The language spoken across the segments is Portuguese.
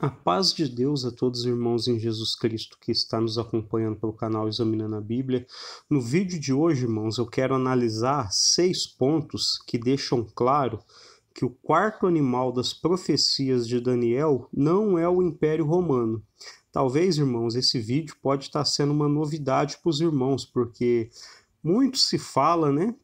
A paz de Deus a todos os irmãos em Jesus Cristo que está nos acompanhando pelo canal Examinando a Bíblia. No vídeo de hoje, irmãos, eu quero analisar 6 pontos que deixam claro que o quarto animal das profecias de Daniel não é o Império Romano. Talvez, irmãos, esse vídeo pode estar sendo uma novidade para os irmãos, porque muito se fala, né,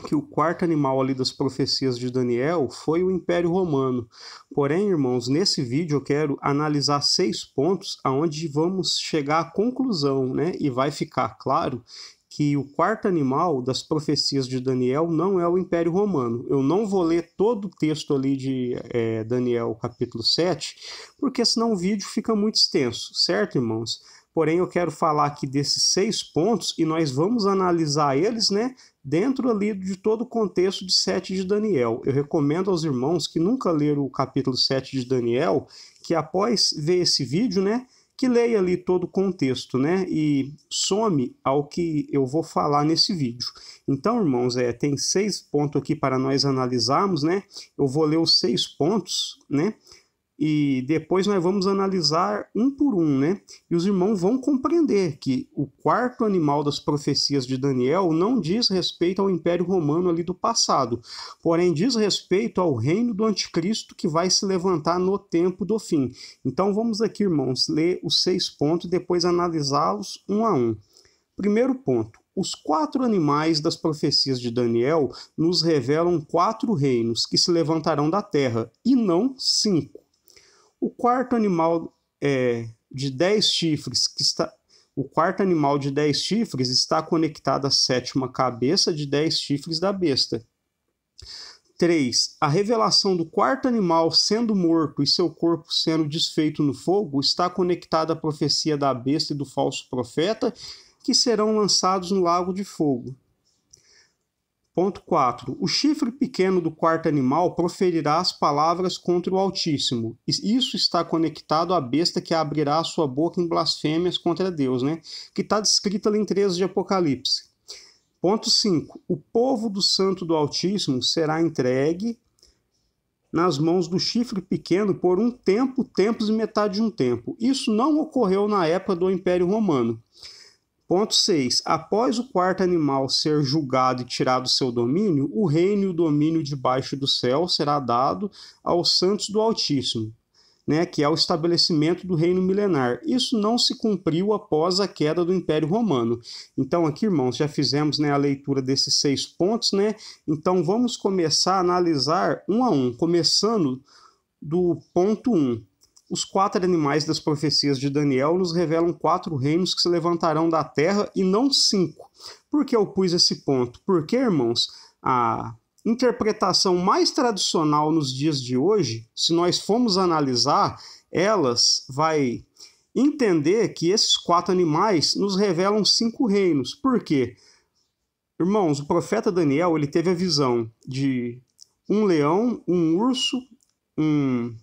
que o quarto animal ali das profecias de Daniel foi o Império Romano. Porém, irmãos, nesse vídeo eu quero analisar 6 pontos aonde vamos chegar à conclusão, né? E vai ficar claro que o quarto animal das profecias de Daniel não é o Império Romano. Eu não vou ler todo o texto ali de Daniel capítulo 7, porque senão o vídeo fica muito extenso, certo, irmãos? Porém, eu quero falar aqui desses 6 pontos e nós vamos analisar eles, né, dentro ali de todo o contexto de 7 de Daniel. Eu recomendo aos irmãos que nunca leram o capítulo 7 de Daniel, que após ver esse vídeo, né, que leia ali todo o contexto, né, e some ao que eu vou falar nesse vídeo. Então, irmãos, tem 6 pontos aqui para nós analisarmos, né, eu vou ler os 6 pontos, né, e depois nós vamos analisar um por um, né? E os irmãos vão compreender que o quarto animal das profecias de Daniel não diz respeito ao Império Romano ali do passado, porém diz respeito ao reino do anticristo que vai se levantar no tempo do fim. Então vamos aqui, irmãos, ler os 6 pontos e depois analisá-los um a um. Primeiro ponto. Os 4 animais das profecias de Daniel nos revelam 4 reinos que se levantarão da terra, e não 5. O quarto animal de 10 chifres está conectado à 7ª cabeça de 10 chifres da besta. 3. A revelação do quarto animal sendo morto e seu corpo sendo desfeito no fogo está conectada à profecia da besta e do falso profeta, que serão lançados no lago de fogo. Ponto 4. O chifre pequeno do quarto animal proferirá as palavras contra o Altíssimo. Isso está conectado à besta que abrirá a sua boca em blasfêmias contra Deus, né? Que está descrito ali em 13 de Apocalipse. Ponto 5. O povo do santo do Altíssimo será entregue nas mãos do chifre pequeno por um tempo, tempos e metade de um tempo. Isso não ocorreu na época do Império Romano. Ponto 6. Após o quarto animal ser julgado e tirado do seu domínio, o reino e o domínio debaixo do céu será dado aos santos do Altíssimo, né, que é o estabelecimento do reino milenar. Isso não se cumpriu após a queda do Império Romano. Então aqui, irmãos, já fizemos, né, a leitura desses 6 pontos, né? Então vamos começar a analisar um a um, começando do ponto 1. Os 4 animais das profecias de Daniel nos revelam 4 reinos que se levantarão da terra e não 5. Por que eu pus esse ponto? Porque, irmãos, a interpretação mais tradicional nos dias de hoje, se nós formos analisar, elas vai entender que esses 4 animais nos revelam 5 reinos. Por quê? Irmãos, o profeta Daniel, ele teve a visão de um leão, um urso, um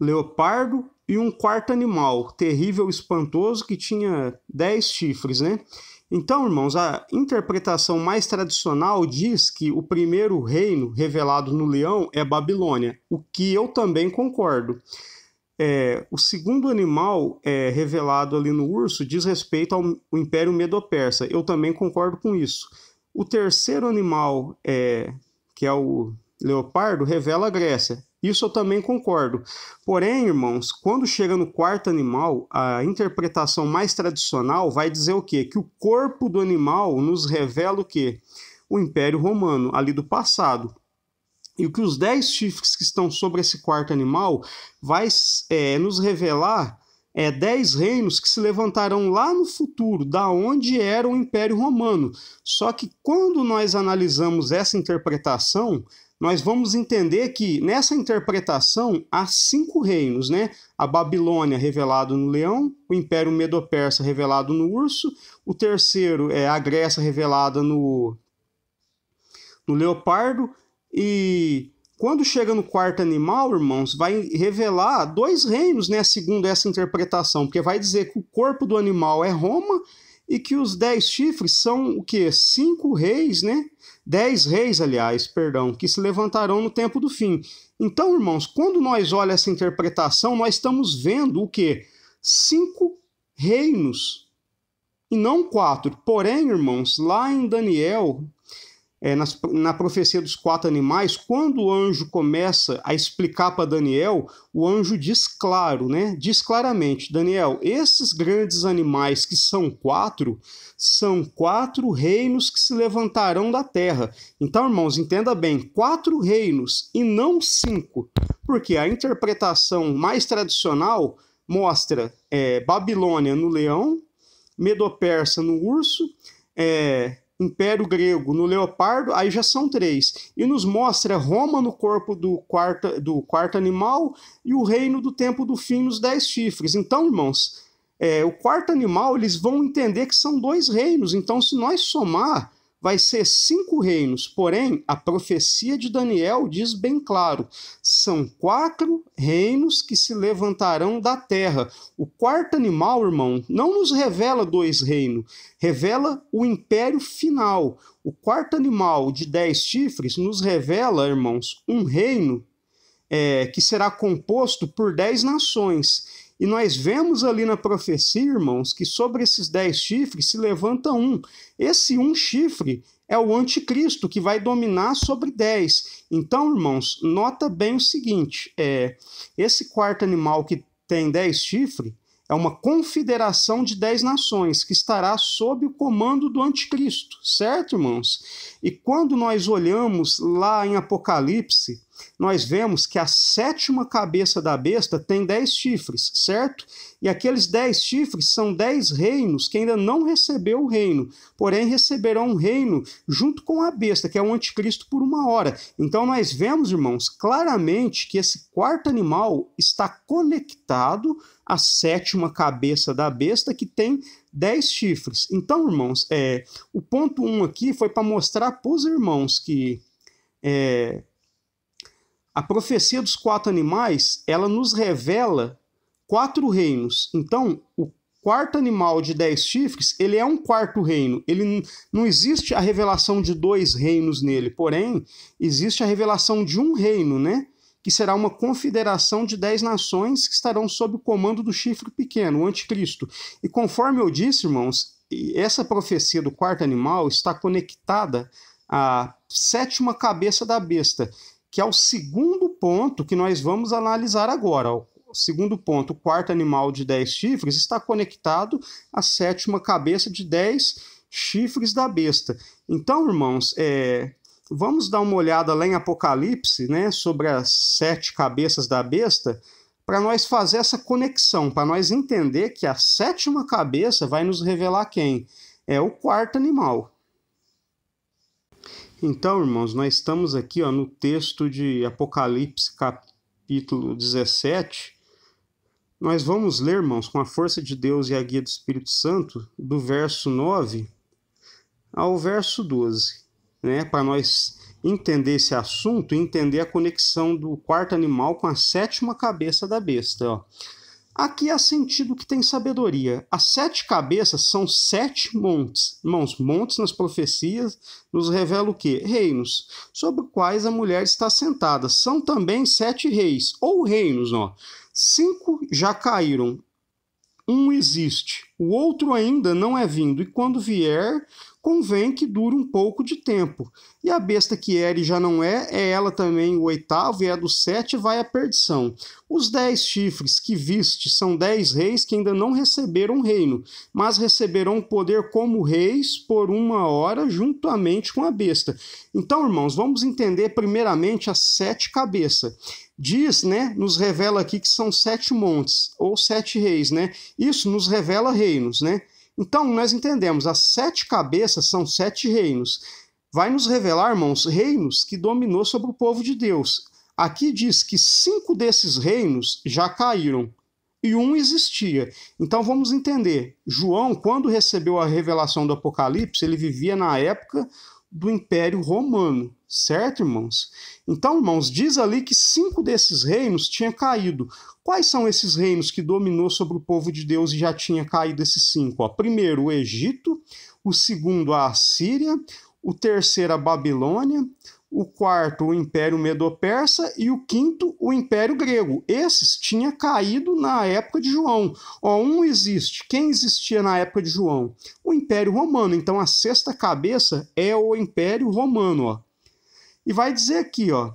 leopardo e um quarto animal, terrível, espantoso, que tinha 10 chifres, né? Então, irmãos, a interpretação mais tradicional diz que o primeiro reino revelado no leão é Babilônia, o que eu também concordo. O segundo animal revelado ali no urso diz respeito ao Império Medo-Persa, eu também concordo com isso. O terceiro animal, que é o leopardo, revela a Grécia. Isso eu também concordo. Porém, irmãos, quando chega no quarto animal, a interpretação mais tradicional vai dizer o quê? Que o corpo do animal nos revela o quê? O Império Romano, ali do passado. E o que os 10 chifres que estão sobre esse quarto animal vai nos revelar 10 reinos que se levantarão lá no futuro, da onde era o Império Romano. Só que quando nós analisamos essa interpretação, nós vamos entender que nessa interpretação há 5 reinos, né? A Babilônia revelado no leão, o Império Medo-Persa revelado no urso, o terceiro é a Grécia revelada no leopardo, e quando chega no quarto animal, irmãos, vai revelar 2 reinos, né? Segundo essa interpretação, porque vai dizer que o corpo do animal é Roma e que os 10 chifres são o quê? 5 reis, né? 10 reis, aliás, perdão, que se levantarão no tempo do fim. Então, irmãos, quando nós olhamos essa interpretação, nós estamos vendo o quê? 5 reinos, e não 4. Porém, irmãos, lá em Daniel, na profecia dos 4 animais, quando o anjo começa a explicar para Daniel, o anjo diz claro, né? Diz claramente, Daniel, esses grandes animais que são 4 reinos que se levantarão da terra. Então, irmãos, entenda bem, 4 reinos e não 5, porque a interpretação mais tradicional mostra Babilônia no leão, Medo-Persa no urso, Império Grego no leopardo, aí já são 3. E nos mostra Roma no corpo do quarto animal e o reino do tempo do fim nos 10 chifres. Então, irmãos, o quarto animal, eles vão entender que são 2 reinos. Então, se nós somar, vai ser 5 reinos. Porém, a profecia de Daniel diz bem claro, são 4 reinos que se levantarão da terra. O quarto animal, irmão, não nos revela 2 reinos, revela o império final. O quarto animal de 10 chifres nos revela, irmãos, um reino que será composto por 10 nações. E nós vemos ali na profecia, irmãos, que sobre esses 10 chifres se levanta um. Esse um chifre é o anticristo, que vai dominar sobre 10. Então, irmãos, nota bem o seguinte, esse quarto animal que tem 10 chifres é uma confederação de 10 nações, que estará sob o comando do anticristo, certo, irmãos? E quando nós olhamos lá em Apocalipse, nós vemos que a 7ª cabeça da besta tem 10 chifres, certo? E aqueles 10 chifres são 10 reinos que ainda não recebeu o reino, porém receberão um reino junto com a besta, que é o anticristo por 1 hora. Então nós vemos, irmãos, claramente que esse quarto animal está conectado à 7ª cabeça da besta, que tem 10 chifres. Então, irmãos, o ponto 1 aqui foi para mostrar para os irmãos que a profecia dos 4 animais, ela nos revela 4 reinos. Então, o quarto animal de 10 chifres, ele é um quarto reino. Ele não existe a revelação de 2 reinos nele, porém, existe a revelação de um reino, né? Que será uma confederação de 10 nações que estarão sob o comando do chifre pequeno, o anticristo. E conforme eu disse, irmãos, essa profecia do quarto animal está conectada à 7ª cabeça da besta, que é o segundo ponto que nós vamos analisar agora. O segundo ponto, o quarto animal de 10 chifres, está conectado à 7ª cabeça de 10 chifres da besta. Então, irmãos, vamos dar uma olhada lá em Apocalipse, né, sobre as 7 cabeças da besta, para nós fazer essa conexão, para nós entender que a 7ª cabeça vai nos revelar quem? É o quarto animal. Então, irmãos, nós estamos aqui no texto de Apocalipse, capítulo 17. Nós vamos ler, irmãos, com a força de Deus e a guia do Espírito Santo, do verso 9 ao verso 12, né? Para nós entender esse assunto e entender a conexão do quarto animal com a 7ª cabeça da besta. Ó. Aqui há sentido que tem sabedoria. As 7 cabeças são 7 montes. Irmãos, montes nas profecias nos revela o quê? Reinos, sobre os quais a mulher está sentada. São também 7 reis, ou reinos. Ó. 5 já caíram, um existe, o outro ainda não é vindo, e quando vier, convém que dure um pouco de tempo. E a besta que era e já não é ela também o 8º, e a do 7 vai à perdição. Os 10 chifres que viste são 10 reis que ainda não receberam reino, mas receberão poder como reis por 1 hora juntamente com a besta. Então, irmãos, vamos entender primeiramente as 7 cabeças. Diz, né, nos revela aqui que são 7 montes, ou 7 reis, né? Isso nos revela reinos, né? Então, nós entendemos, as 7 cabeças são 7 reinos. Vai nos revelar, irmãos, reinos que dominou sobre o povo de Deus. Aqui diz que 5 desses reinos já caíram e um existia. Então, vamos entender. João, quando recebeu a revelação do Apocalipse, ele vivia na época do Império Romano, certo, irmãos? Então, irmãos, diz ali que 5 desses reinos tinham caído. Quais são esses reinos que dominou sobre o povo de Deus e já tinha caído esses 5? Primeiro, o Egito, o segundo, a Assíria, o terceiro, a Babilônia, o quarto, o Império Medo-Persa, e o quinto, o Império Grego. Esses tinha caído na época de João. Ó, um existe. Quem existia na época de João? O Império Romano. Então, a sexta cabeça é o Império Romano. Ó. E vai dizer aqui, ó,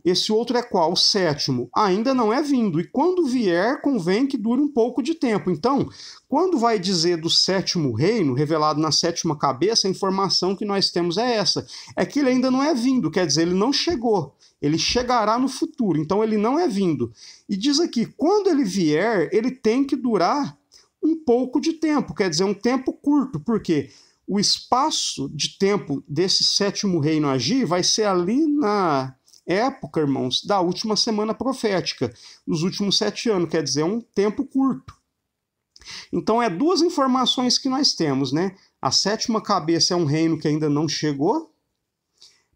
esse outro é qual? O sétimo, ainda não é vindo, e quando vier, convém que dure um pouco de tempo. Então, quando vai dizer do sétimo reino, revelado na sétima cabeça, a informação que nós temos é essa, é que ele ainda não é vindo, quer dizer, ele não chegou, ele chegará no futuro, então ele não é vindo. E diz aqui, quando ele vier, ele tem que durar um pouco de tempo, quer dizer, um tempo curto, porque o espaço de tempo desse sétimo reino agir vai ser ali na época, irmãos, da última semana profética, nos últimos 7 anos, quer dizer, um tempo curto. Então, é duas informações que nós temos, né? A sétima cabeça é um reino que ainda não chegou,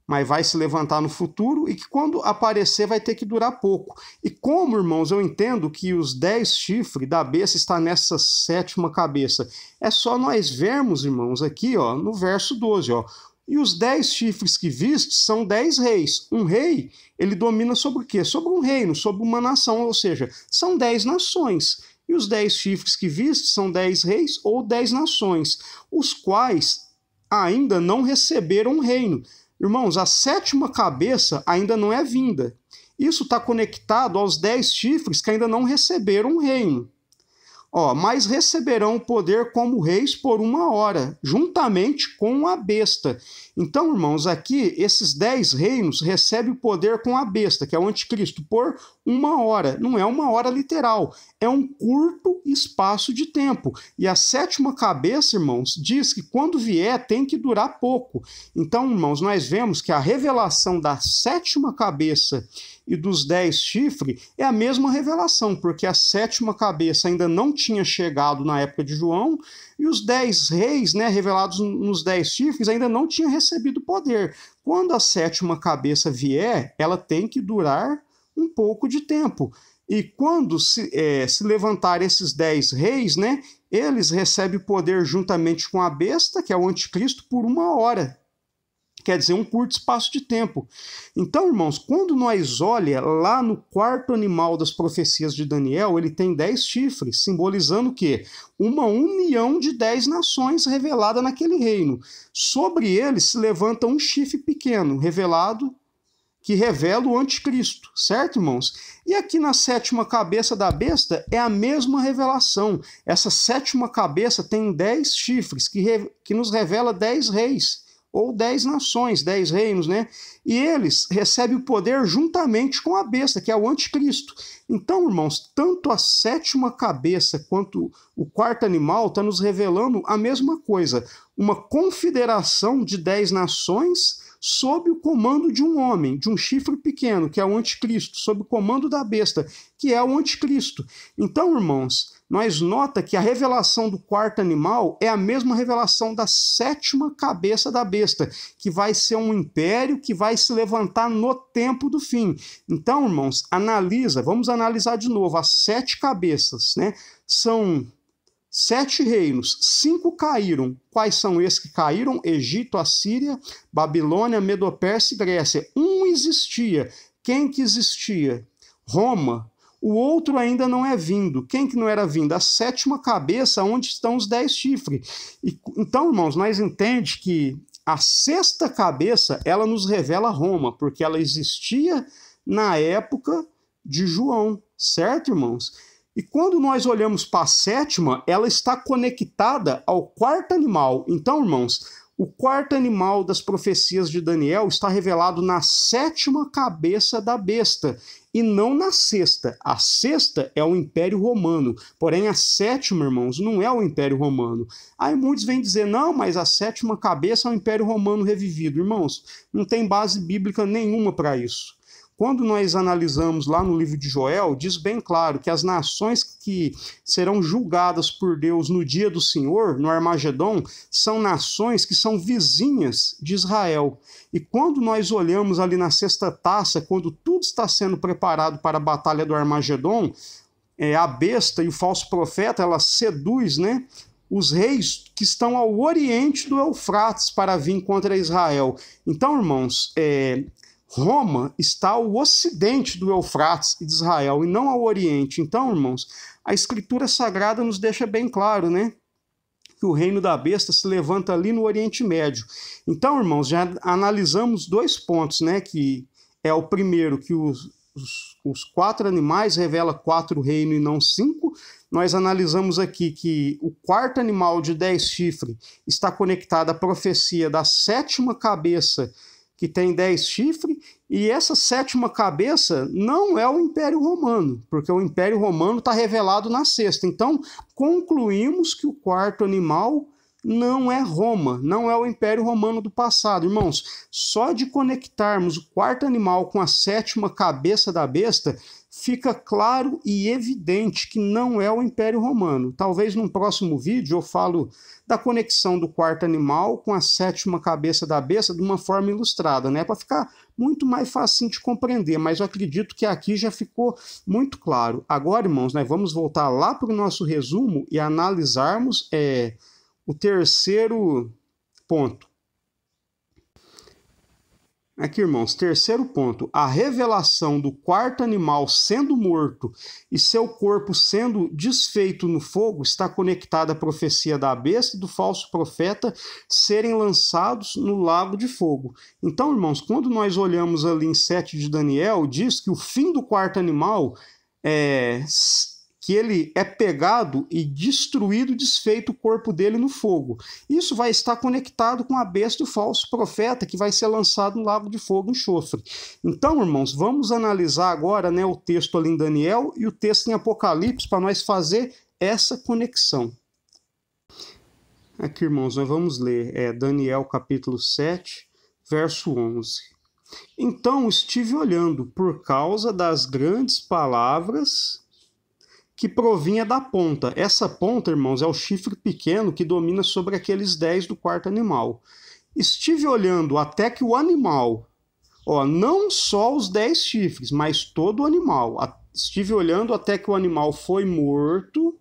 mas vai se levantar no futuro, e que quando aparecer vai ter que durar pouco. E como, irmãos, eu entendo que os 10 chifres da besta está nessa sétima cabeça? É só nós vermos, irmãos, aqui, ó, no verso 12, ó. E os 10 chifres que viste são 10 reis. Um rei, ele domina sobre o quê? Sobre um reino, sobre uma nação, ou seja, são 10 nações. E os 10 chifres que viste são 10 reis ou 10 nações, os quais ainda não receberam um reino. Irmãos, a sétima cabeça ainda não é vinda. Isso está conectado aos 10 chifres que ainda não receberam um reino. Ó, mas receberão o poder como reis por 1 hora, juntamente com a besta. Então, irmãos, aqui, esses 10 reinos recebem o poder com a besta, que é o anticristo, por 1 hora. Não é 1 hora literal, é um curto espaço de tempo. E a sétima cabeça, irmãos, diz que quando vier tem que durar pouco. Então, irmãos, nós vemos que a revelação da sétima cabeça e dos 10 chifres é a mesma revelação, porque a sétima cabeça ainda não tinha chegado na época de João, e os 10 reis, né, revelados nos 10 chifres, ainda não tinham recebido poder. Quando a sétima cabeça vier, ela tem que durar um pouco de tempo. E quando se levantar esses 10 reis, né, eles recebem poder juntamente com a besta, que é o anticristo, por 1 hora. Quer dizer, um curto espaço de tempo. Então, irmãos, quando nós olhamos lá no quarto animal das profecias de Daniel, ele tem 10 chifres, simbolizando o quê? Uma união de 10 nações revelada naquele reino. Sobre ele se levanta um chifre pequeno, revelado, que revela o anticristo, certo, irmãos? E aqui na sétima cabeça da besta é a mesma revelação. Essa sétima cabeça tem 10 chifres, que nos revela 10 reis, ou 10 nações, 10 reinos, né? E eles recebem o poder juntamente com a besta, que é o anticristo. Então, irmãos, tanto a sétima cabeça quanto o quarto animal está nos revelando a mesma coisa. Uma confederação de 10 nações sob o comando de um homem, de um chifre pequeno, que é o anticristo, sob o comando da besta, que é o anticristo. Então, irmãos, nós nota que a revelação do quarto animal é a mesma revelação da sétima cabeça da besta, que vai ser um império que vai se levantar no tempo do fim. Então, irmãos, vamos analisar de novo as 7 cabeças, né? São 7 reinos, 5 caíram. Quais são esses que caíram? Egito, Assíria, Babilônia, Medo-Pérsia e Grécia. Um existia. Quem que existia? Roma. O outro ainda não é vindo. Quem que não era vindo? A sétima cabeça, onde estão os 10 chifres. Então, irmãos, nós entendemos que a sexta cabeça, ela nos revela Roma, porque ela existia na época de João, certo, irmãos? E quando nós olhamos para a sétima, ela está conectada ao quarto animal. Então, irmãos, o quarto animal das profecias de Daniel está revelado na sétima cabeça da besta e não na sexta. A sexta é o Império Romano, porém a sétima, irmãos, não é o Império Romano. Aí muitos vêm dizer, não, mas a sétima cabeça é o Império Romano revivido. Irmãos, não tem base bíblica nenhuma para isso. Quando nós analisamos lá no livro de Joel, diz bem claro que as nações que serão julgadas por Deus no dia do Senhor, no Armagedon, são nações que são vizinhas de Israel. E quando nós olhamos ali na sexta taça, quando tudo está sendo preparado para a batalha do Armagedon, a besta e o falso profeta, ela seduz, né, os reis que estão ao oriente do Eufrates para vir contra Israel. Então, irmãos, Roma está ao ocidente do Eufrates e de Israel, e não ao oriente. Então, irmãos, a Escritura Sagrada nos deixa bem claro, né? Que o reino da besta se levanta ali no Oriente Médio. Então, irmãos, já analisamos 2 pontos, né? Que é o primeiro, que os 4 animais revela 4 reinos e não 5. Nós analisamos aqui que o 4º animal de 10 chifres está conectado à profecia da 7ª cabeça, que tem 10 chifres, e essa 7ª cabeça não é o Império Romano, porque o Império Romano está revelado na 6ª. Então, concluímos que o 4º animal não é Roma, não é o Império Romano do passado. Irmãos, só de conectarmos o 4º animal com a 7ª cabeça da besta, fica claro e evidente que não é o Império Romano. Talvez num próximo vídeo eu falo da conexão do 4º animal com a 7ª cabeça da besta de uma forma ilustrada, né? Para ficar muito mais fácil de compreender, mas eu acredito que aqui já ficou muito claro. Agora, irmãos, nós vamos voltar lá para o nosso resumo e analisarmos o 3º ponto. Aqui, irmãos, 3º ponto. A revelação do 4º animal sendo morto e seu corpo sendo desfeito no fogo está conectada à profecia da besta e do falso profeta serem lançados no lago de fogo. Então, irmãos, quando nós olhamos ali em 7 de Daniel, diz que o fim do 4º animal que ele é pegado e destruído, desfeito o corpo dele no fogo. Isso vai estar conectado com a besta e o falso profeta, que vai ser lançado no lago de fogo e enxofre. Então, irmãos, vamos analisar agora, né, o texto ali em Daniel e o texto em Apocalipse, para nós fazer essa conexão. Aqui, irmãos, nós vamos ler Daniel capítulo 7, verso 11. Então estive olhando por causa das grandes palavras que provinha da ponta. Essa ponta, irmãos, é o chifre pequeno que domina sobre aqueles 10 do 4º animal. Estive olhando até que o animal, não só os 10 chifres, mas todo o animal. Estive olhando até que o animal foi morto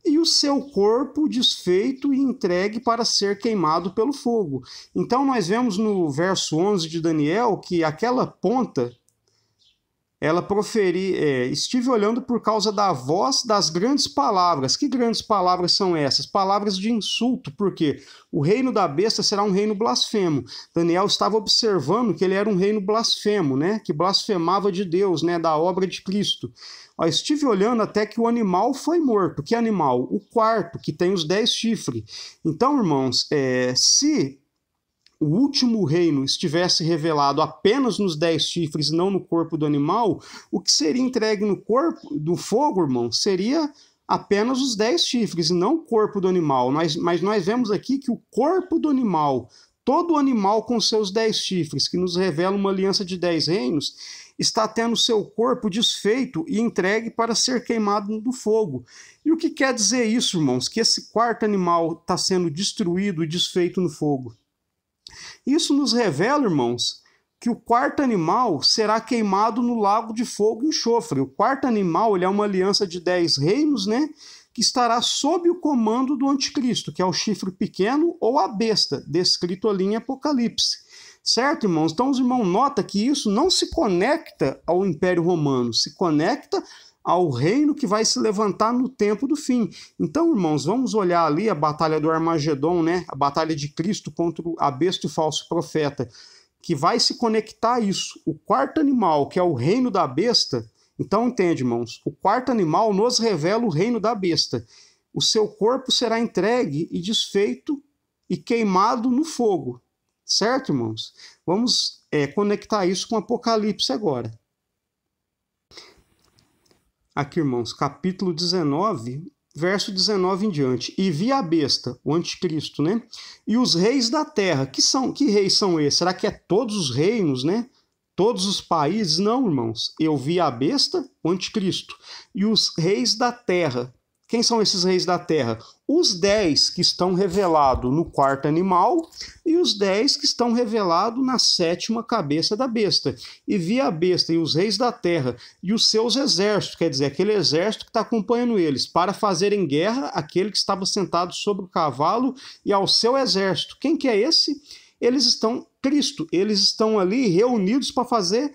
e o seu corpo desfeito e entregue para ser queimado pelo fogo. Então nós vemos no verso 11 de Daniel que aquela ponta, ela estive olhando por causa da voz das grandes palavras. Que grandes palavras são essas? Palavras de insulto, porque o reino da besta será um reino blasfemo. Daniel estava observando que ele era um reino blasfemo, né? Que blasfemava de Deus, né? Da obra de Cristo. Estive olhando até que o animal foi morto. Que animal? O 4º, que tem os 10 chifres. Então, irmãos, se o último reino estivesse revelado apenas nos 10 chifres e não no corpo do animal, o que seria entregue no corpo do fogo, irmão, seria apenas os 10 chifres e não o corpo do animal. Mas nós vemos aqui que o corpo do animal, todo o animal com seus 10 chifres, que nos revela uma aliança de 10 reinos, está tendo seu corpo desfeito e entregue para ser queimado no fogo. E o que quer dizer isso, irmãos? Que esse 4º animal está sendo destruído e desfeito no fogo. Isso nos revela, irmãos, que o 4º animal será queimado no lago de fogo e enxofre. O 4º animal ele é uma aliança de 10 reinos, né, que estará sob o comando do anticristo, que é o chifre pequeno ou a besta, descrito ali em Apocalipse. Certo, irmãos? Então os irmãos notam que isso não se conecta ao Império Romano, se conecta ao reino que vai se levantar no tempo do fim. Então, irmãos, vamos olhar ali a batalha do Armagedon, né? A batalha de Cristo contra a besta e o falso profeta, que vai se conectar a isso. O 4º animal, que é o reino da besta, então entende, irmãos, o 4º animal nos revela o reino da besta. O seu corpo será entregue e desfeito e queimado no fogo. Certo, irmãos? Vamos conectar isso com Apocalipse agora. Aqui, irmãos, capítulo 19, verso 19 em diante. E vi a besta, o anticristo, né? E os reis da terra. Que reis são esses? Será que é todos os reinos, né? Todos os países? Não, irmãos. Eu vi a besta, o anticristo, e os reis da terra, Quem são esses reis da terra? Os 10 que estão revelados no quarto animal e os 10 que estão revelados na 7ª cabeça da besta. E vi a besta e os reis da terra e os seus exércitos, quer dizer, aquele exército que está acompanhando eles, para fazerem guerra àquele que estava sentado sobre o cavalo e ao seu exército. Quem que é esse? Eles estão, Cristo, eles estão ali reunidos para fazer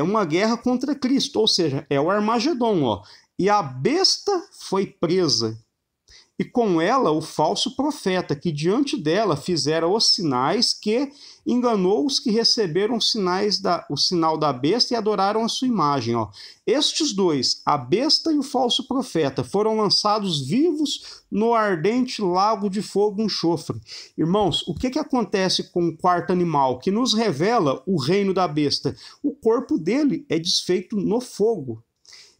uma guerra contra Cristo, ou seja, é o Armagedon, ó. E a besta foi presa, e com ela o falso profeta, que diante dela fizera os sinais que enganou os que receberam o sinal da besta e adoraram a sua imagem. Ó. Estes dois, a besta e o falso profeta, foram lançados vivos no ardente lago de fogo e enxofre. Irmãos, o que acontece com o quarto animal que nos revela o reino da besta? O corpo dele é desfeito no fogo.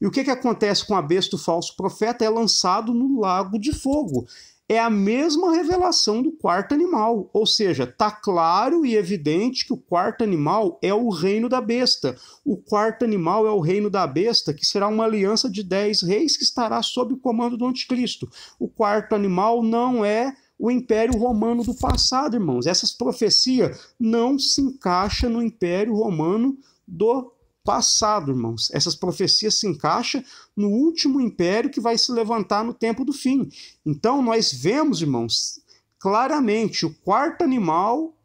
E o que acontece com a besta do falso profeta? É lançado no lago de fogo. É a mesma revelação do quarto animal. Ou seja, está claro e evidente que o quarto animal é o reino da besta. O quarto animal é o reino da besta, que será uma aliança de 10 reis que estará sob o comando do anticristo. O quarto animal não é o Império Romano do passado, irmãos. Essas profecias não se encaixam no Império Romano do passado, irmãos. Essas profecias se encaixam no último império que vai se levantar no tempo do fim. Então, nós vemos, irmãos, claramente o quarto animal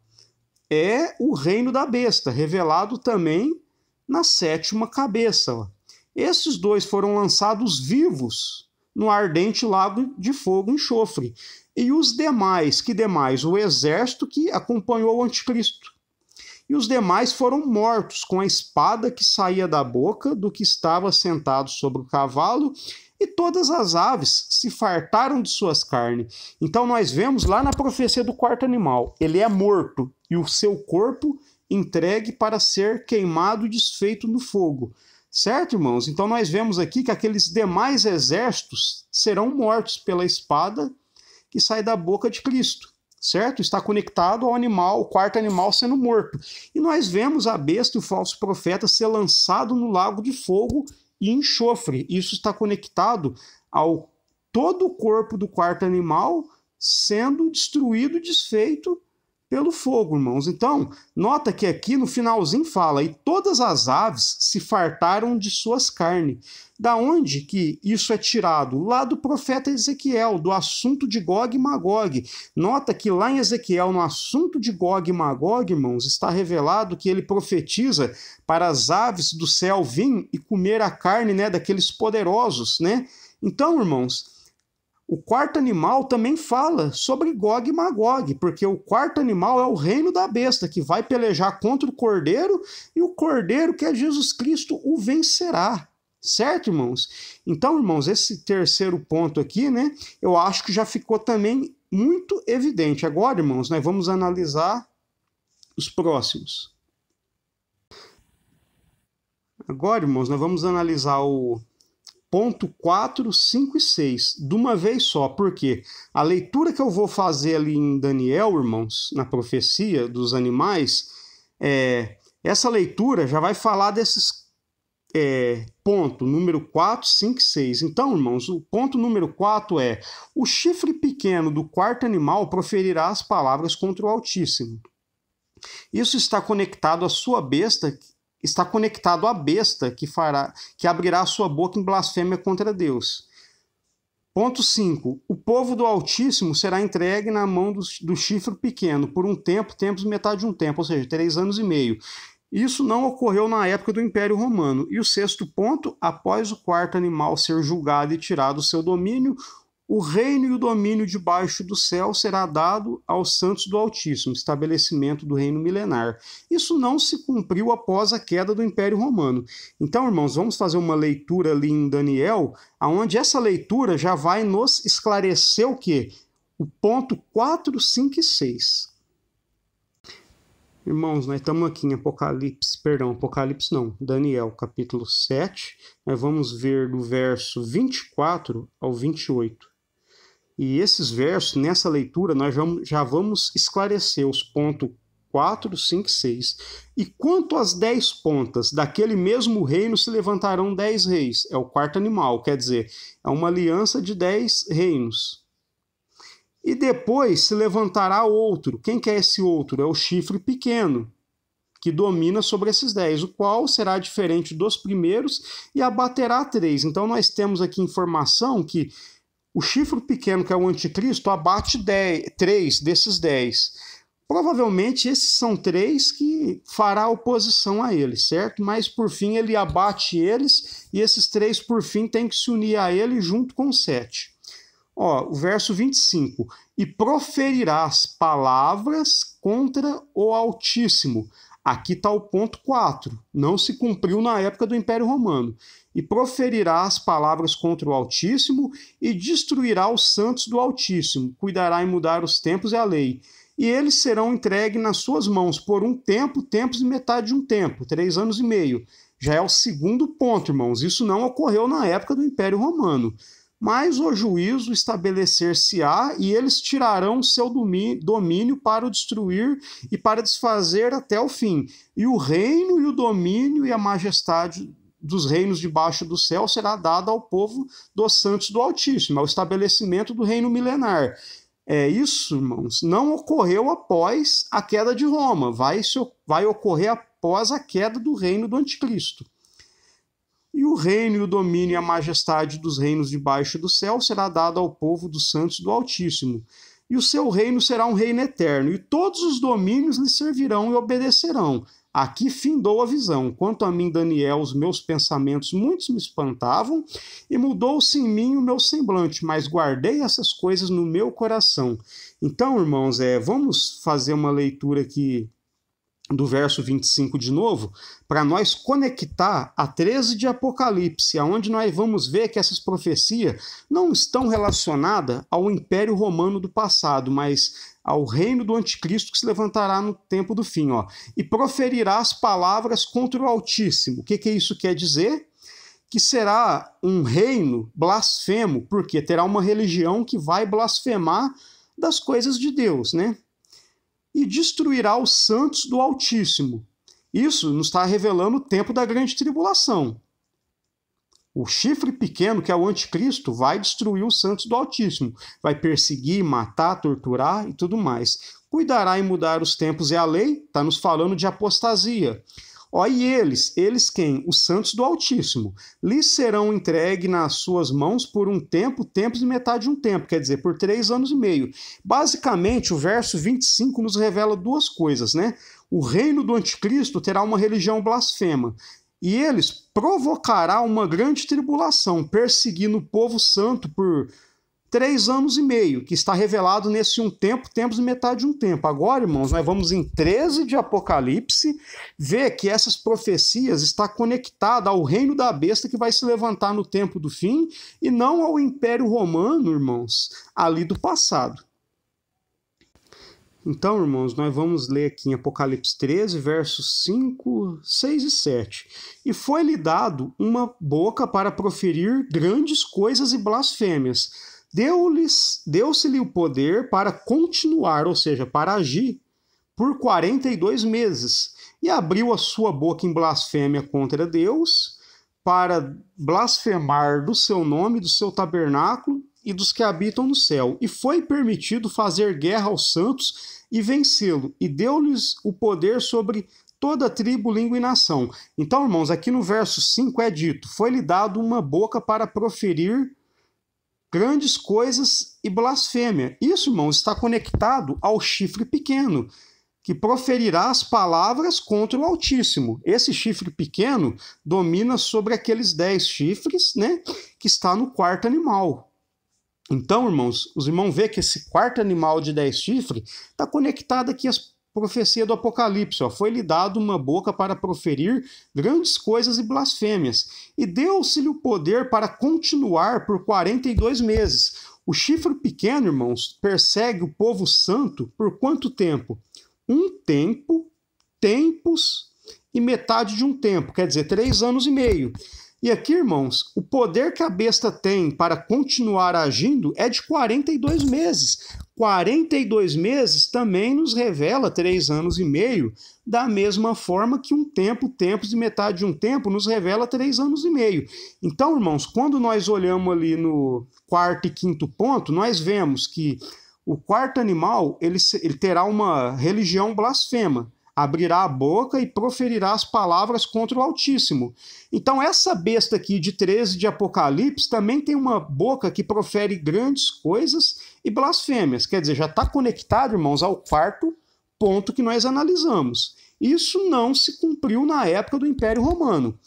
é o reino da besta, revelado também na 7ª cabeça. Ó. Esses dois foram lançados vivos no ardente lago de fogo e enxofre. E os demais, que demais? O exército que acompanhou o anticristo. E os demais foram mortos com a espada que saía da boca do que estava sentado sobre o cavalo, e todas as aves se fartaram de suas carnes. Então nós vemos lá na profecia do quarto animal, ele é morto e o seu corpo entregue para ser queimado e desfeito no fogo. Certo, irmãos? Então nós vemos aqui que aqueles demais exércitos serão mortos pela espada que sai da boca de Cristo. Certo? Está conectado ao animal, o quarto animal sendo morto. E nós vemos a besta e o falso profeta ser lançado no lago de fogo e enxofre. Isso está conectado ao todo o corpo do quarto animal sendo destruído e desfeito pelo fogo, irmãos. Então, nota que aqui no finalzinho fala, e todas as aves se fartaram de suas carnes. Da onde que isso é tirado? Lá do profeta Ezequiel, do assunto de Gog e Magog. Nota que lá em Ezequiel, no assunto de Gog e Magog, irmãos, está revelado que ele profetiza para as aves do céu vir e comer a carne, né, daqueles poderosos, né? Então, irmãos, o quarto animal também fala sobre Gog e Magog, porque o quarto animal é o reino da besta, que vai pelejar contra o cordeiro, e o cordeiro, que é Jesus Cristo, o vencerá. Certo, irmãos? Então, irmãos, esse terceiro ponto aqui, né, eu acho que já ficou também muito evidente. Agora, irmãos, nós vamos analisar os próximos. Agora, irmãos, nós vamos analisar o ponto 4, 5 e 6, de uma vez só, porque a leitura que eu vou fazer ali em Daniel, irmãos, na profecia dos animais, essa leitura já vai falar desses ponto número 4, 5 e 6. Então, irmãos, o ponto número 4 é: o chifre pequeno do quarto animal proferirá as palavras contra o Altíssimo. Isso está conectado à sua besta, está conectado à besta que abrirá a sua boca em blasfêmia contra Deus. Ponto 5. O povo do Altíssimo será entregue na mão do chifre pequeno por um tempo, tempos metade de um tempo, ou seja, 3 anos e meio. Isso não ocorreu na época do Império Romano. E o 6º ponto, após o quarto animal ser julgado e tirado do seu domínio, o reino e o domínio debaixo do céu será dado aos santos do Altíssimo, estabelecimento do reino milenar. Isso não se cumpriu após a queda do Império Romano. Então, irmãos, vamos fazer uma leitura ali em Daniel, onde essa leitura já vai nos esclarecer o quê? O ponto 4, 5 e 6. Irmãos, nós estamos aqui em Apocalipse não, Daniel, capítulo 7, nós vamos ver do verso 24 ao 28. E esses versos, nessa leitura, nós já vamos esclarecer os pontos 4, 5, 6. E quanto às 10 pontas, daquele mesmo reino se levantarão 10 reis. É o quarto animal, quer dizer, é uma aliança de 10 reinos. E depois se levantará outro. Quem que é esse outro? É o chifre pequeno, que domina sobre esses 10, o qual será diferente dos primeiros e abaterá 3. Então nós temos aqui informação que o chifre pequeno, que é o anticristo, abate 3 desses 10. Provavelmente esses são 3 que fará oposição a ele, certo? Mas por fim ele abate eles e esses 3 por fim têm que se unir a ele junto com 7. Ó, o verso 25. E proferirás palavras contra o Altíssimo. Aqui está o ponto 4. Não se cumpriu na época do Império Romano. E proferirás palavras contra o Altíssimo e destruirá os santos do Altíssimo. Cuidará em mudar os tempos e a lei. E eles serão entregues nas suas mãos por um tempo, tempos e metade de um tempo, 3 anos e meio. Já é o segundo ponto, irmãos. Isso não ocorreu na época do Império Romano. Mas o juízo estabelecer-se-á e eles tirarão seu domínio para o destruir e para desfazer até o fim. E o reino e o domínio e a majestade dos reinos debaixo do céu será dada ao povo dos santos do Altíssimo, ao estabelecimento do reino milenar. Isso, irmãos, não ocorreu após a queda de Roma, vai ocorrer após a queda do reino do Anticristo. E o reino e o domínio e a majestade dos reinos debaixo do céu será dado ao povo dos santos do Altíssimo. E o seu reino será um reino eterno, e todos os domínios lhe servirão e obedecerão. Aqui findou a visão. Quanto a mim, Daniel, os meus pensamentos muitos me espantavam, e mudou-se em mim o meu semblante, mas guardei essas coisas no meu coração. Então, irmãos, vamos fazer uma leitura aqui do verso 25 de novo, para nós conectar a 13 de Apocalipse, onde nós vamos ver que essas profecias não estão relacionadas ao Império Romano do passado, mas ao reino do Anticristo que se levantará no tempo do fim. Ó. E proferirás palavras contra o Altíssimo. O que isso quer dizer? Que será um reino blasfemo, porque terá uma religião que vai blasfemar das coisas de Deus, né? E destruirá os santos do Altíssimo. Isso nos está revelando o tempo da grande tribulação. O chifre pequeno, que é o anticristo, vai destruir os santos do Altíssimo. Vai perseguir, matar, torturar e tudo mais. Cuidará em mudar os tempos e a lei, está nos falando de apostasia. E eles quem? Os santos do Altíssimo. Lhes serão entregues nas suas mãos por um tempo, tempos e metade de um tempo, quer dizer, por 3 anos e meio. Basicamente, o verso 25 nos revela 2 coisas, né? O reino do Anticristo terá uma religião blasfema, e eles provocará uma grande tribulação, perseguindo o povo santo por 3 anos e meio, que está revelado nesse um tempo, tempos e metade de um tempo. Agora, irmãos, nós vamos em 13 de Apocalipse ver que essas profecias estão conectadas ao reino da besta que vai se levantar no tempo do fim e não ao Império Romano, irmãos, ali do passado. Então, irmãos, nós vamos ler aqui em Apocalipse 13, versos 5, 6 e 7. E foi-lhe dado uma boca para proferir grandes coisas e blasfêmias. Deu-se-lhe o poder para continuar, ou seja, para agir, por 42 meses. E abriu a sua boca em blasfêmia contra Deus, para blasfemar do seu nome, do seu tabernáculo e dos que habitam no céu. E foi permitido fazer guerra aos santos e vencê-lo. E deu-lhes o poder sobre toda tribo, língua e nação. Então, irmãos, aqui no verso 5 é dito, foi-lhe dado uma boca para proferir grandes coisas e blasfêmia. Isso, irmãos, está conectado ao chifre pequeno, que proferirá as palavras contra o Altíssimo. Esse chifre pequeno domina sobre aqueles 10 chifres, né, que está no quarto animal. Então, irmãos, os irmãos veem que esse quarto animal de 10 chifres está conectado aqui às profecia do Apocalipse, foi-lhe dado uma boca para proferir grandes coisas e blasfêmias, e deu-se-lhe o poder para continuar por 42 meses. O chifre pequeno, irmãos, persegue o povo santo por quanto tempo? Um tempo, tempos e metade de um tempo, quer dizer, 3 anos e meio. E aqui, irmãos, o poder que a besta tem para continuar agindo é de 42 meses. 42 meses também nos revela 3 anos e meio, da mesma forma que um tempo, tempos e metade de um tempo, nos revela 3 anos e meio. Então, irmãos, quando nós olhamos ali no quarto e quinto ponto, nós vemos que o quarto animal ele terá uma religião blasfema. Abrirá a boca e proferirá as palavras contra o Altíssimo. Então, essa besta aqui de 13 de Apocalipse também tem uma boca que profere grandes coisas e blasfêmias. Quer dizer, já está conectado, irmãos, ao quarto ponto que nós analisamos. Isso não se cumpriu na época do Império Romano.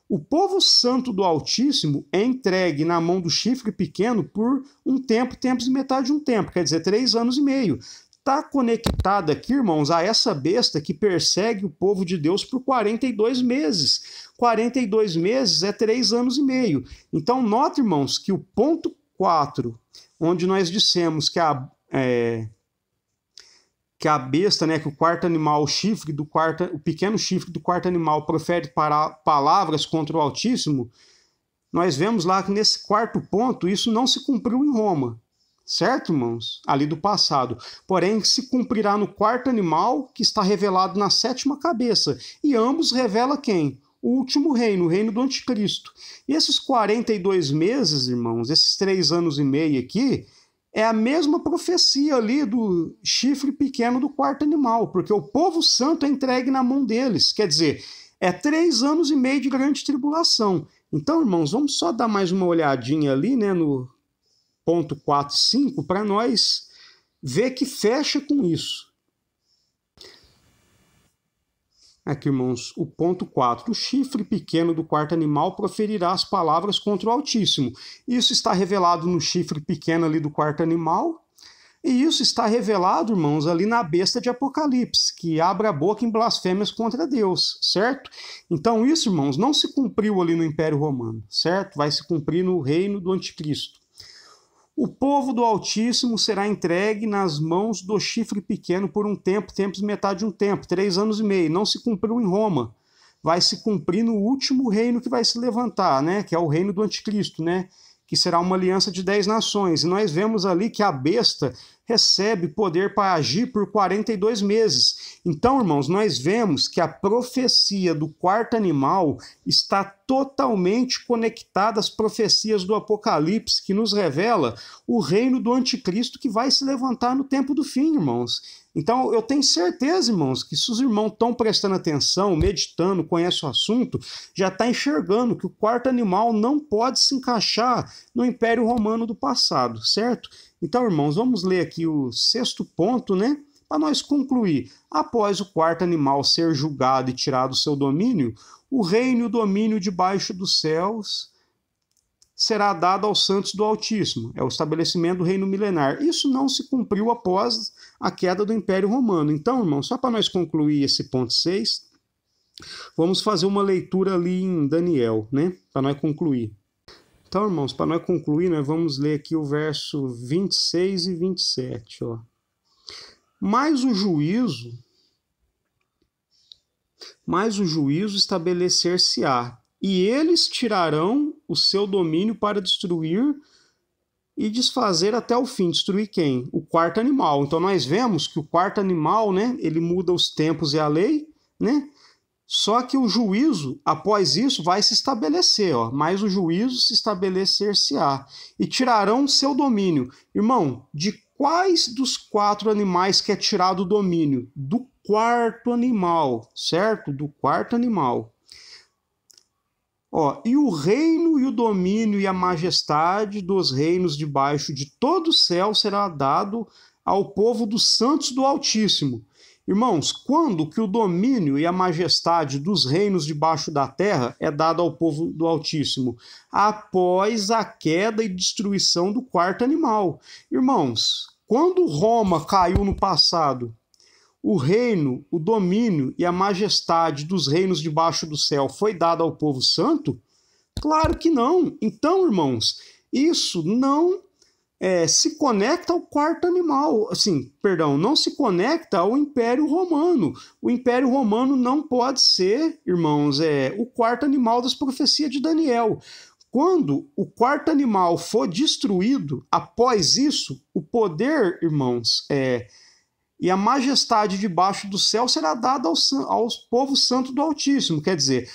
O povo santo do Altíssimo é entregue na mão do chifre pequeno por um tempo, tempos e metade de um tempo, quer dizer, 3 anos e meio. Está conectada aqui, irmãos, a essa besta que persegue o povo de Deus por 42 meses. 42 meses é 3 anos e meio. Então, nota, irmãos, que o ponto 4, onde nós dissemos que a besta, né, que o quarto animal, o pequeno chifre do quarto animal profere palavras contra o Altíssimo, nós vemos lá que nesse quarto ponto isso não se cumpriu em Roma. Certo, irmãos? Ali do passado. Porém, se cumprirá no quarto animal, que está revelado na 7ª cabeça. E ambos revela quem? O último reino, o reino do anticristo. E esses 42 meses, irmãos, esses 3 anos e meio aqui, é a mesma profecia ali do chifre pequeno do quarto animal, porque o povo santo é entregue na mão deles. Quer dizer, é 3 anos e meio de grande tribulação. Então, irmãos, vamos só dar mais uma olhadinha ali, né, no ponto 4 e 5, para nós ver que fecha com isso. Aqui, irmãos, o ponto 4. O chifre pequeno do quarto animal proferirá as palavras contra o Altíssimo. Isso está revelado no chifre pequeno ali do quarto animal, e isso está revelado, irmãos, ali na besta de Apocalipse, que abre a boca em blasfêmias contra Deus, certo? Então isso, irmãos, não se cumpriu ali no Império Romano, certo? Vai se cumprir no reino do Anticristo. O povo do Altíssimo será entregue nas mãos do chifre pequeno por um tempo, tempos e metade de um tempo, 3 anos e meio. Não se cumpriu em Roma. Vai se cumprir no último reino que vai se levantar, né? Que é o reino do Anticristo, né? Que será uma aliança de 10 nações. E nós vemos ali que a besta recebe poder para agir por 42 meses. Então, irmãos, nós vemos que a profecia do quarto animal está totalmente conectada às profecias do Apocalipse, que nos revela o reino do anticristo que vai se levantar no tempo do fim, irmãos. Então, eu tenho certeza, irmãos, que se os irmãos estão prestando atenção, meditando, conhecem o assunto, já está enxergando que o quarto animal não pode se encaixar no Império Romano do passado, certo? Então, irmãos, vamos ler aqui o 6º ponto, né? Para nós concluir. Após o quarto animal ser julgado e tirado do seu domínio, o reino e o domínio debaixo dos céus será dado aos santos do Altíssimo. É o estabelecimento do reino milenar. Isso não se cumpriu após a queda do Império Romano. Então, irmãos, só para nós concluir esse ponto 6, vamos fazer uma leitura ali em Daniel, né? Para nós concluir. Então, irmãos, para nós concluir, nós vamos ler aqui o verso 26 e 27. Ó. Mas o juízo estabelecer-se-á, e eles tirarão o seu domínio para destruir e desfazer até o fim. Destruir quem? O quarto animal. Então, nós vemos que o quarto animal, né, ele muda os tempos e a lei, né? Só que o juízo, após isso, vai se estabelecer, ó. Mas o juízo se estabelecer-se-á. E tirarão seu domínio. Irmão, de quais dos 4 animais que é tirado o domínio? Do quarto animal, certo? Do quarto animal. Ó, e o reino e o domínio e a majestade dos reinos debaixo de todo o céu será dado ao povo dos santos do Altíssimo. Irmãos, quando que o domínio e a majestade dos reinos debaixo da terra é dado ao povo do Altíssimo? Após a queda e destruição do quarto animal. Irmãos, quando Roma caiu no passado, o reino, o domínio e a majestade dos reinos debaixo do céu foi dado ao povo santo? Claro que não. Então, irmãos, isso não se conecta ao quarto animal, assim, perdão, não se conecta ao Império Romano. O Império Romano não pode ser, irmãos, o quarto animal das profecias de Daniel. Quando o quarto animal for destruído, após isso, o poder, irmãos, e a majestade debaixo do céu será dada aos povos santos do Altíssimo. Quer dizer,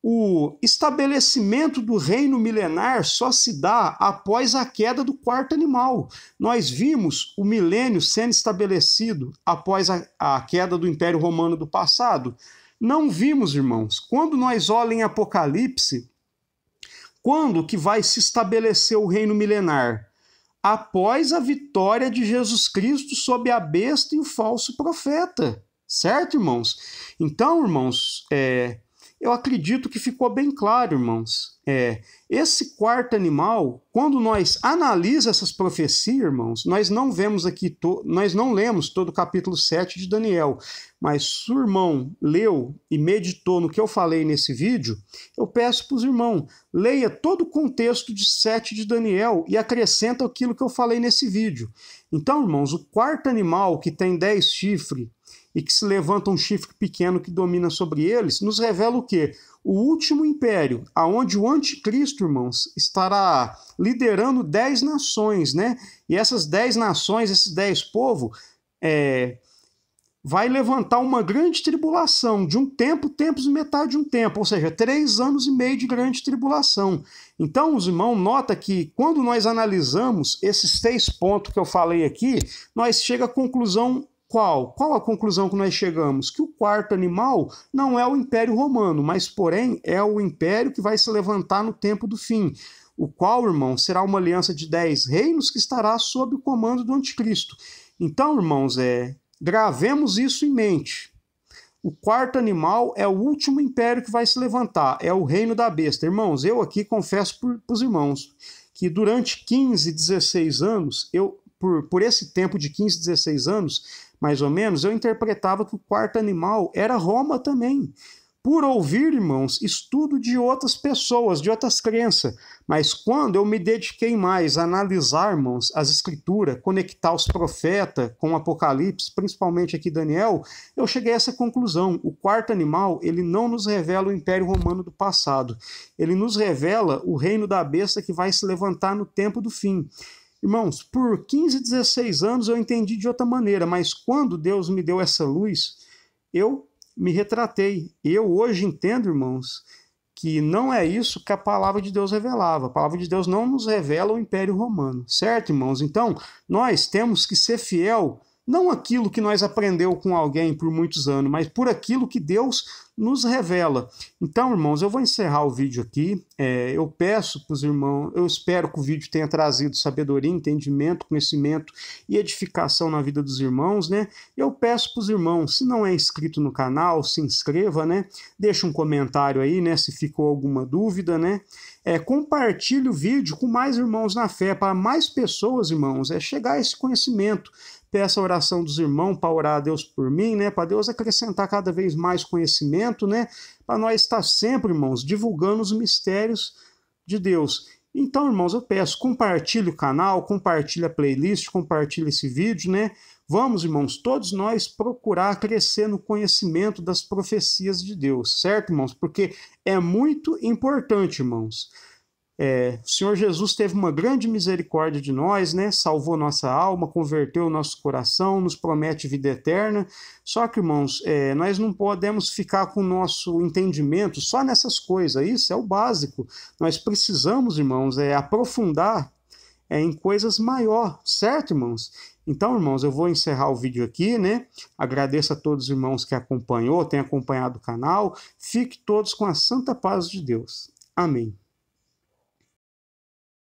o estabelecimento do reino milenar só se dá após a queda do quarto animal. Nós vimos o milênio sendo estabelecido após a queda do Império Romano do passado? Não vimos, irmãos. Quando nós olhamos em Apocalipse, quando que vai se estabelecer o reino milenar? Após a vitória de Jesus Cristo sobre a besta e o falso profeta. Certo, irmãos? Então, irmãos, eu acredito que ficou bem claro, irmãos. Esse quarto animal, quando nós analisamos essas profecias, irmãos, nós não vemos aqui, nós não lemos todo o capítulo 7 de Daniel, mas se o irmão leu e meditou no que eu falei nesse vídeo, eu peço para os irmãos, leia todo o contexto de 7 de Daniel e acrescenta aquilo que eu falei nesse vídeo. Então, irmãos, o quarto animal que tem 10 chifres, e que se levanta um chifre pequeno que domina sobre eles, nos revela o quê? O último império, aonde o anticristo, irmãos, estará liderando 10 nações, né? E essas 10 nações, esses 10 povos, vai levantar uma grande tribulação, de um tempo, tempos e metade de um tempo, ou seja, 3 anos e meio de grande tribulação. Então, os irmãos, nota que quando nós analisamos esses 6 pontos que eu falei aqui, nós chegamos à conclusão. Qual a conclusão que nós chegamos? Que o quarto animal não é o Império Romano, mas, porém, é o império que vai se levantar no tempo do fim, o qual, irmão, será uma aliança de 10 reinos que estará sob o comando do anticristo. Então, irmãos, gravemos isso em mente. O quarto animal é o último império que vai se levantar, é o reino da besta. Irmãos, eu aqui confesso para os irmãos que durante 15, 16 anos, por esse tempo de 15, 16 anos, mais ou menos, eu interpretava que o quarto animal era Roma também. Por ouvir, irmãos, estudo de outras pessoas, de outras crenças. Mas quando eu me dediquei mais a analisar, irmãos, as escrituras, conectar os profetas com o Apocalipse, principalmente aqui Daniel, eu cheguei a essa conclusão. O quarto animal, ele não nos revela o Império Romano do passado. Ele nos revela o reino da besta que vai se levantar no tempo do fim. Irmãos, por 15, 16 anos eu entendi de outra maneira, mas quando Deus me deu essa luz, eu me retratei. Eu hoje entendo, irmãos, que não é isso que a palavra de Deus revelava. A palavra de Deus não nos revela o Império Romano, certo, irmãos? Então, nós temos que ser fiel, não aquilo que nós aprendeu com alguém por muitos anos, mas por aquilo que Deus nos revela. Então, irmãos, eu vou encerrar o vídeo aqui. Eu peço para os irmãos, eu espero que o vídeo tenha trazido sabedoria, entendimento, conhecimento e edificação na vida dos irmãos, né? Eu peço para os irmãos, se não é inscrito no canal, se inscreva, né? Deixa um comentário aí, né? Se ficou alguma dúvida, né? Compartilhe o vídeo com mais irmãos na fé, para mais pessoas, irmãos, chegar a esse conhecimento. Peço a oração dos irmãos para orar a Deus por mim, né? Para Deus acrescentar cada vez mais conhecimento, né? Para nós estar sempre, irmãos, divulgando os mistérios de Deus. Então, irmãos, eu peço, compartilhe o canal, compartilhe a playlist, compartilhe esse vídeo, né? Vamos, irmãos, todos nós procurar crescer no conhecimento das profecias de Deus, certo, irmãos? Porque é muito importante, irmãos. O Senhor Jesus teve uma grande misericórdia de nós, né? Salvou nossa alma, converteu o nosso coração, nos promete vida eterna. Só que, irmãos, nós não podemos ficar com o nosso entendimento só nessas coisas. Isso é o básico. Nós precisamos, irmãos, aprofundar em coisas maiores, certo, irmãos? Então, irmãos, eu vou encerrar o vídeo aqui, né? Agradeço a todos os irmãos que têm acompanhado o canal. Fique todos com a santa paz de Deus. Amém.